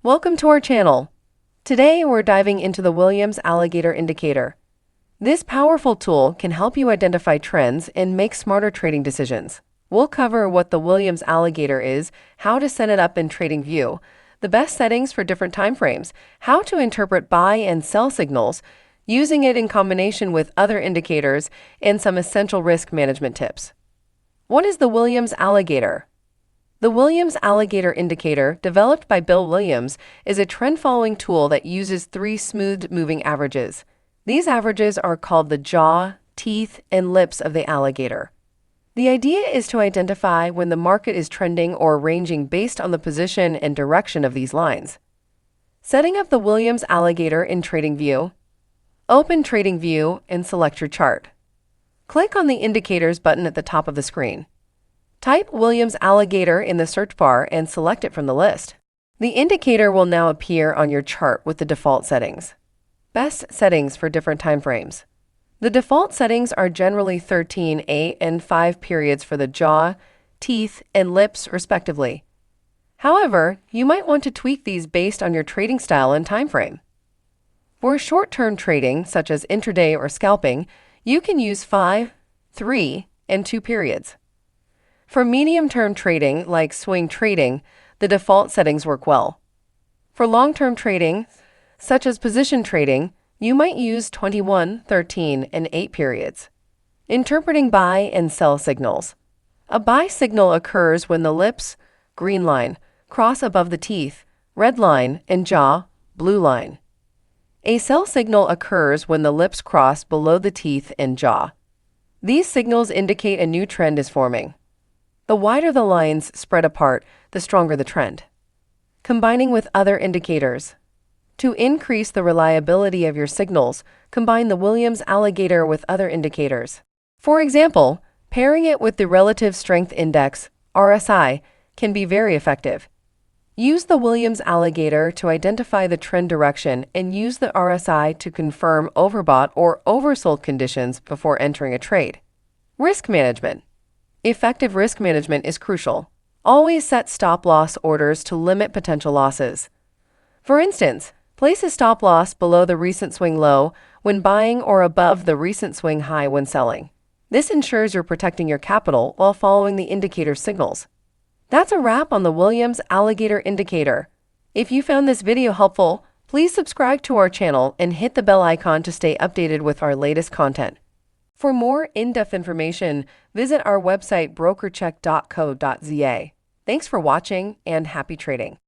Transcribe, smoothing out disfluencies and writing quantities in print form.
Welcome to our channel. Today we're diving into the Williams Alligator indicator. This powerful tool can help you identify trends and make smarter trading decisions. We'll cover what the Williams Alligator is, how to set it up in TradingView, the best settings for different time frames, how to interpret buy and sell signals, using it in combination with other indicators, and some essential risk management tips. What is the Williams Alligator? The Williams Alligator indicator, developed by Bill Williams, is a trend-following tool that uses three smooth-moving averages. These averages are called the jaw, teeth, and lips of the alligator. The idea is to identify when the market is trending or ranging based on the position and direction of these lines. Setting up the Williams Alligator in TradingView. Open TradingView and select your chart. Click on the Indicators button at the top of the screen. Type Williams Alligator in the search bar and select it from the list. The indicator will now appear on your chart with the default settings. Best settings for different time frames. The default settings are generally 13, 8, and 5 periods for the jaw, teeth, and lips, respectively. However, you might want to tweak these based on your trading style and time frame. For short-term trading, such as intraday or scalping, you can use 5, 3, and 2 periods. For medium-term trading, like swing trading, the default settings work well. For long-term trading, such as position trading, you might use 21, 13, and 8 periods. Interpreting buy and sell signals. A buy signal occurs when the lips, green line, cross above the teeth, red line, and jaw, blue line. A sell signal occurs when the lips cross below the teeth and jaw. These signals indicate a new trend is forming. The wider the lines spread apart, the stronger the trend. Combining with other indicators. To increase the reliability of your signals, combine the Williams Alligator with other indicators. For example, pairing it with the Relative Strength Index, RSI, can be very effective. Use the Williams Alligator to identify the trend direction and use the RSI to confirm overbought or oversold conditions before entering a trade. Risk management. Effective risk management is crucial. Always set stop-loss orders to limit potential losses. For instance, place a stop-loss below the recent swing low when buying or above the recent swing high when selling. This ensures you're protecting your capital while following the indicator signals. That's a wrap on the Williams Alligator indicator. If you found this video helpful, please subscribe to our channel and hit the bell icon to stay updated with our latest content. For more in-depth information, visit our website brokercheck.co.za. Thanks for watching and happy trading.